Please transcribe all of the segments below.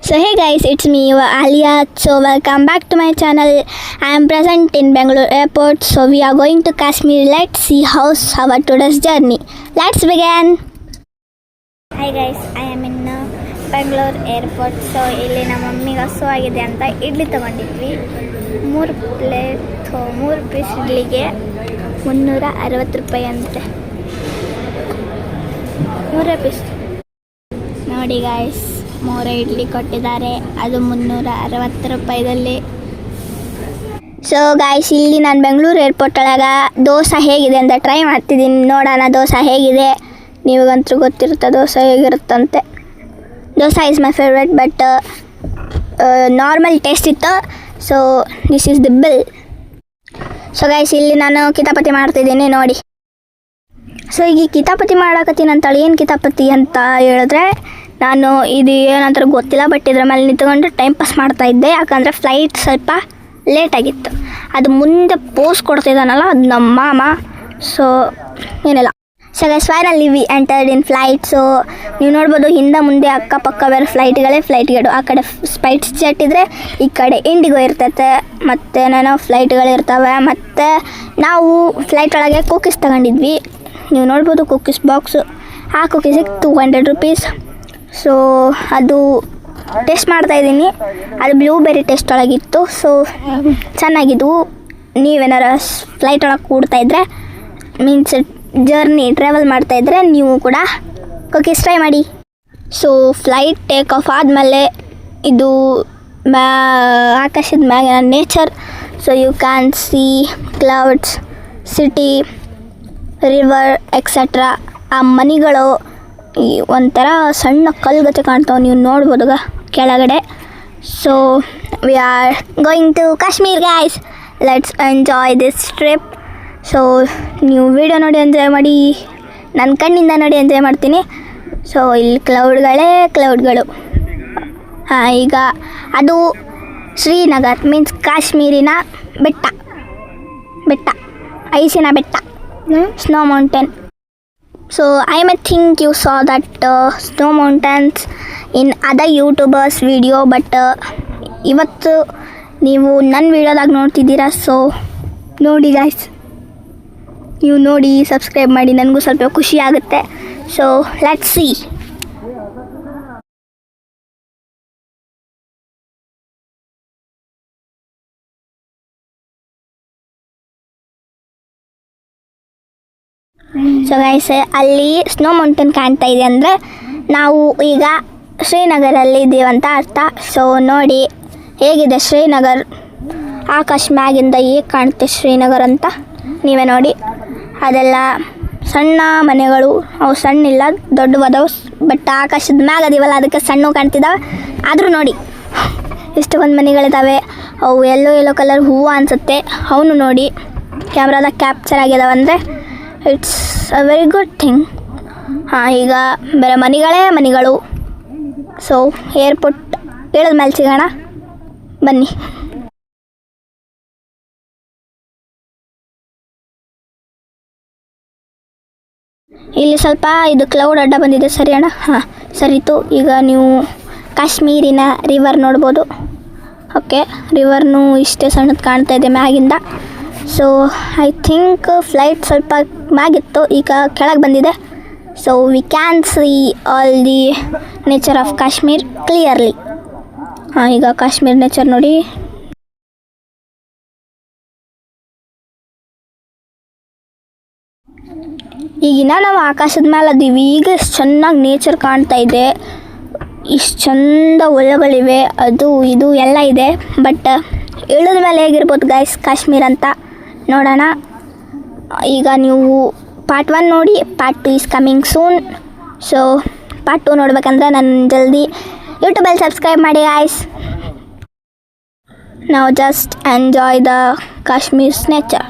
So hey guys, it's me your Alia. So welcome back to my channel. I am present in Bangalore airport. So we are going to Kashmir. Let's see how's our today's journey. Let's begin. Hi guys, I am in Bangalore airport. So ಇಲ್ಲಿ ನಮ್ಮ ಮಮ್ಮಿಗೆ ಹಸು ಆಗಿದೆ ಅಂತ idli ತಗೊಂಡಿದ್ವಿ. 3 piece ಇಡ್ಲಿಗೆ 360 ರೂಪಾಯಿ ಅಂತೆ. 3 piece ನೋಡಿ ಗಾಯ್ಸ್, 3 ಇಡ್ಲಿ ಕೊಟ್ಟಿದ್ದಾರೆ, ಅದು 360 ರೂಪಾಯಿದಲ್ಲಿ. ಸೊ ಗಾಯ್ಸ್, ಇಲ್ಲಿ ನಾನು ಬೆಂಗಳೂರು ಏರ್ಪೋರ್ಟ್ ಒಳಗೆ ದೋಸೆ ಹೇಗಿದೆ ಅಂತ ಟ್ರೈ ಮಾಡ್ತಿದ್ದೀನಿ. ನೋಡೋಣ ದೋಸೆ ಹೇಗಿದೆ. ನಿಮಗಂತೂ ಗೊತ್ತಿರುತ್ತೆ ದೋಸೆ ಹೇಗಿರುತ್ತಂತೆ. Dosa is my favourite, but normal taste ಇತ್ತು. So this is the bill. So guys, ಇಲ್ಲಿ ನಾನು ಕಿತಾಪತಿ ಮಾಡ್ತಿದ್ದೀನಿ ನೋಡಿ. ಸೊ ಈಗ ಕಿತಾಪತಿ ಮಾಡಕತ್ತೀನಿ ಅಂತೇಳಿ ಏನು ಕಿತಾಪತಿ ಅಂತ ಹೇಳಿದ್ರೆ, ನಾನು ಇದು ಏನಂತ ಗೊತ್ತಿಲ್ಲ, ಬಟ್ ಇದ್ರ ಮೇಲೆ ನಿಂತ್ಕೊಂಡು ಟೈಮ್ ಪಾಸ್ ಮಾಡ್ತಾಯಿದ್ದೆ. ಯಾಕಂದರೆ ಫ್ಲೈಟ್ ಸ್ವಲ್ಪ ಲೇಟಾಗಿತ್ತು. ಅದು ಮುಂದೆ ಪೋಸ್ ಕೊಡ್ತಿದ್ದಾನಲ್ಲ, ಅದು ನಮ್ಮ ಮಾಮ. ಸೊ ಏನಿಲ್ಲ. So guys, finally we entered in flight. So ನೀವು ನೋಡ್ಬೋದು, ಹಿಂದೆ ಮುಂದೆ ಅಕ್ಕಪಕ್ಕ ಬೇರೆ ಫ್ಲೈಟ್ಗಳು. ಆ ಕಡೆ ಸ್ಪೈಸ್ ಜೆಟ್ ಇದ್ದರೆ ಈ ಕಡೆ ಇಂಡಿಗೋ ಇರ್ತೈತೆ, ಮತ್ತು ಏನೇನೋ ಫ್ಲೈಟ್ಗಳಿರ್ತವೆ. ಮತ್ತು ನಾವು ಫ್ಲೈಟ್ ಒಳಗೆ ಕುಕ್ಕೀಸ್ ತಗೊಂಡಿದ್ವಿ. ನೀವು ನೋಡ್ಬೋದು ಕುಕ್ಕೀಸ್ ಬಾಕ್ಸು. ಆ ಕುಕ್ಕೀಸಿಗೆ 200 ರೂಪೀಸ್. ಸೊ ಅದು ಟೇಸ್ಟ್ ಮಾಡ್ತಾಯಿದ್ದೀನಿ. ಅದು ಬ್ಲೂಬೆರಿ ಟೇಸ್ಟ್ ಒಳಗಿತ್ತು. ಸೊ ಚೆನ್ನಾಗಿದ್ವು. ನೀವೇನಾರು ಫ್ಲೈಟ್ ಒಳಗೆ ಕೂಡ್ತಾಯಿದ್ರೆ, ಮೀನ್ಸ್ ಟ್ರಾವೆಲ್ ಮಾಡ್ತಾಯಿದ್ರೆ ನೀವು ಕೂಡ ಕುಕ್ಕೀಸ್ ಟ್ರೈ ಮಾಡಿ. ಸೊ ಫ್ಲೈಟ್ ಟೇಕ್ ಆಫ್ ಆದಮೇಲೆ ಇದು ಆಕಾಶದ ಮ್ಯಾಗಿನ nature. So you can see clouds, city, river etcetera. ಆ ಮನೆಗಳು ಈ ಒಂಥರ ಸಣ್ಣ ಕಲ್ಗತೆ ಕಾಣ್ತಾವೆ, ನೀವು ನೋಡ್ಬೋದು ಕೆಳಗಡೆ. So we are going to Kashmir guys. Let's enjoy this trip. So ನೀವು ವಿಡಿಯೋ ನೋಡಿ ಎಂಜಾಯ್ ಮಾಡಿ, ನನ್ನ ಕಣ್ಣಿಂದ ನೋಡಿ ಎಂಜಾಯ್ ಮಾಡ್ತೀನಿ. ಸೊ ಇಲ್ಲಿ ಕ್ಲೌಡ್ಗಳು. ಹಾಂ, ಈಗ ಅದು ಶ್ರೀನಗರ್, ಮೀನ್ಸ್ ಕಾಶ್ಮೀರಿನ ಬೆಟ್ಟ, ಐಸಿನ ಬೆಟ್ಟ, snow mountain. So I may think you saw that snow mountains in other YouTubers video, but ಇವತ್ತು ನೀವು ನನ್ನ ವಿಡಿಯೋದಾಗ ನೋಡ್ತಿದ್ದೀರಾ. ಸೊ ನೋಡಿ ಗಾಯ್ಸ್, ನೀವು ನೋಡಿ ಸಬ್ಸ್ಕ್ರೈಬ್ ಮಾಡಿ, ನನಗೂ ಸ್ವಲ್ಪ ಖುಷಿ ಆಗುತ್ತೆ. So let's see. So guys, ಅಲ್ಲಿ ಸ್ನೋ ಮೌಂಟೇನ್ ಕಾಣ್ತಾ ಇದೆ ಅಂದರೆ ನಾವು ಈಗ ಶ್ರೀನಗರಲ್ಲಿ ಇದ್ದೀವಂತ ಅರ್ಥ. ಸೊ ನೋಡಿ ಹೇಗಿದೆ ಶ್ರೀನಗರ್. ಆಕಾಶ ಮ್ಯಾಗಿಂದ ಹೇಗೆ ಕಾಣುತ್ತೆ ಶ್ರೀನಗರ್ ಅಂತ ನೀವೇ ನೋಡಿ. ಅದೆಲ್ಲ ಸಣ್ಣ ಮನೆಗಳು, ಅವು ಸಣ್ಣಿಲ್ಲ, ದೊಡ್ಡವಾದವು. ಬಟ್ ಆಕಾಶದ ಮ್ಯಾಗ ಅದೀವಲ್ಲ, ಅದಕ್ಕೆ ಸಣ್ಣ ಕಾಣ್ತಿದ್ದಾವೆ. ಆದರೂ ನೋಡಿ ಇಷ್ಟು ಒಂದು ಮನೆಗಳಿದ್ದಾವೆ. ಅವು ಎಲ್ಲೋ ಕಲರ್ ಹೂವು ಅನಿಸುತ್ತೆ. ಅವನು ನೋಡಿ ಕ್ಯಾಮ್ರಾದಾಗ ಕ್ಯಾಪ್ಚರ್ ಆಗಿದಾವೆ ಅಂದರೆ it's a very good thing. ಹಾಂ, ಈಗ ಬೇರೆ ಮನೆಗಳು. ಸೊ ಏರ್ಪೋರ್ಟ್ ಇಳಿದ ಮೇಲೆ ಸಿಗೋಣ ಬನ್ನಿ. ಇಲ್ಲಿ ಸ್ವಲ್ಪ ಇದು ಕ್ಲೌಡ್ ಅಡ್ಡ ಬಂದಿದೆ, ಸರಿ ಅಣ್ಣ? ಹಾಂ, ಸರಿತು. ಈಗ ನೀವು ಕಾಶ್ಮೀರಿನ ರಿವರ್ ನೋಡ್ಬೋದು. ಓಕೆ, ರಿವರ್ನು ಇಷ್ಟೇ ಸಣ್ಣದು ಕಾಣ್ತಾ ಇದೆ ಮ್ಯಾಗಿಂದ. ಸೊ ಐ ಥಿಂಕ್ ಫ್ಲೈಟ್ ಸ್ವಲ್ಪ ಮ್ಯಾಗಿತ್ತು, ಈಗ ಕೆಳಗೆ ಬಂದಿದೆ. So we can see all the nature of Kashmir clearly. ಹಾಂ, ಈಗ ಕಾಶ್ಮೀರ್ ನೇಚರ್ ನೋಡಿ. ಈಗಿನ ನಾವು ಆಕಾಶದ ಮೇಲೆ ಅದೀವಿ. ಈಗ ಎಷ್ಟು ಚೆನ್ನಾಗಿ ನೇಚರ್ ಕಾಣ್ತಾ ಇದೆ, ಇಷ್ಟು ಚಂದ ಹೊಲಗಳಿವೆ, ಅದು ಇದು ಎಲ್ಲ ಇದೆ. ಬಟ್ ಇಳಿದ ಮೇಲೆ ಹೇಗಿರ್ಬೋದು ಗೈಸ್ ಕಾಶ್ಮೀರ್ ಅಂತ ನೋಡೋಣ. ಈಗ ನೀವು ಪಾರ್ಟ್ 1 ನೋಡಿ, part 2 is coming soon. So part 2 ನೋಡ್ಬೇಕಂದ್ರೆ ನಾನು ಜಲ್ದಿ ಯೂಟ್ಯೂಬಲ್ಲಿ ಸಬ್ಸ್ಕ್ರೈಬ್ ಮಾಡಿ ಗೈಸ್. ನಾವು just enjoy the Kashmir's nature.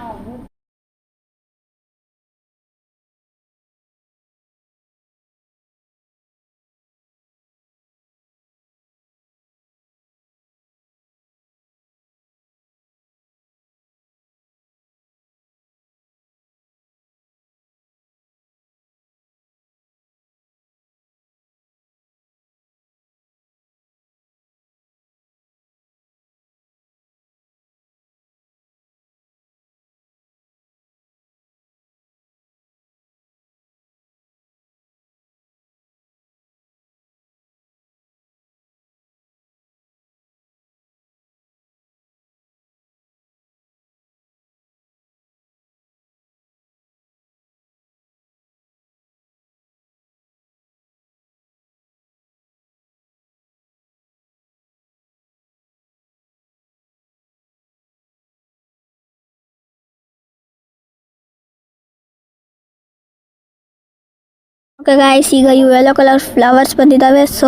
Okay guys, ಈಗ ಇವು ಯೆಲ್ಲೋ ಕಲರ್ ಫ್ಲವರ್ಸ್ ಬಂದಿದ್ದಾವೆ. So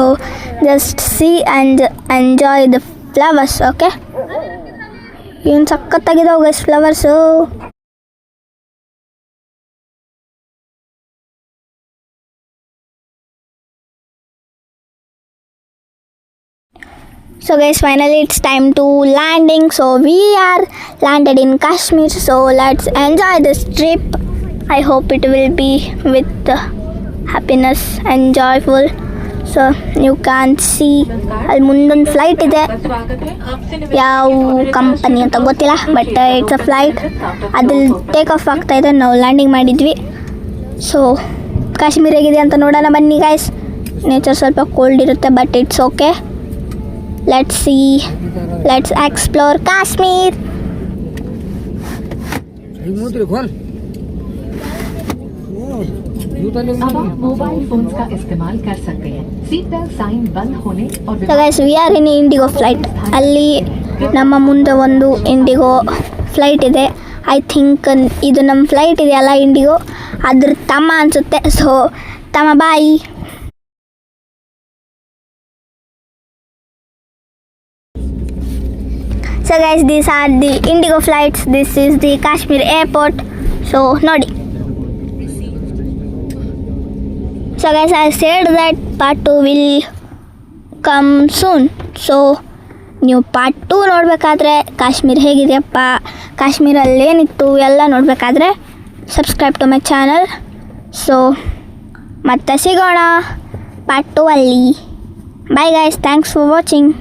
just see and enjoy the flowers. Okay, ಏನು ಸಖತ್ತಾಗಿದ್ದಾವೆ guys flowers. So guys, finally it's time to landing. So we are landed in Kashmir. So let's enjoy this trip. I hope it will be with happiness and joyful. So you can see ಅಲ್ಲಿ ಮುಂದೊಂದು flight ಇದೆ. ಯಾವ company ಅಂತ ಗೊತ್ತಿಲ್ಲ, but it's a flight. ಅದ್ರಲ್ಲಿ take off ಆಗ್ತಾ ಇದೆ. ನಾವು ಲ್ಯಾಂಡಿಂಗ್ ಮಾಡಿದ್ವಿ. ಸೊ ಕಾಶ್ಮೀರ ಹೇಗಿದೆ ಅಂತ ನೋಡೋಣ ಬನ್ನಿ ಗೈಸ್. ನೇಚರ್ ಸ್ವಲ್ಪ ಕೋಲ್ಡ್ ಇರುತ್ತೆ, but it's okay. Let's see. Let's explore Kashmir. अब आप मोबाइल फोन्स का इस्तेमाल कर सकते हैं. सीट बेल्ट साइन बंद होने और So guys, we are in Indigo flight. ಅಲ್ಲಿ ನಮ್ಮ ಮುಂದೆ ಒಂದು ಇಂಡಿಗೋ ಫ್ಲೈಟ್ ಇದೆ. ಐ ಥಿಂಕ್ ಇದು ನಮ್ಮ ಫ್ಲೈಟ್ ಇದೆಯಲ್ಲ ಇಂಡಿಗೋ, ಅದ್ರ ತಮ್ಮ ಅನಿಸುತ್ತೆ. ಸೊ ತಮ್ಮ ಬಾಯಿ. So guys, these are the Indigo flights. This is the Kashmir airport. So ನೋಡಿ. So guys, I said that part 2 will come soon. So ನೀವು ಪಾರ್ಟ್ 2 ನೋಡಬೇಕಾದ್ರೆ, ಕಾಶ್ಮೀರ ಹೇಗಿದೆಯಪ್ಪ, ಕಾಶ್ಮೀರಲ್ಲಿ ಏನಿತ್ತು ಎಲ್ಲ ನೋಡಬೇಕಾದ್ರೆ subscribe to my channel. So ಮತ್ತೆ ಸಿಗೋಣ ಪಾರ್ಟ್ 2 ಅಲ್ಲಿ. Bye guys, thanks for watching.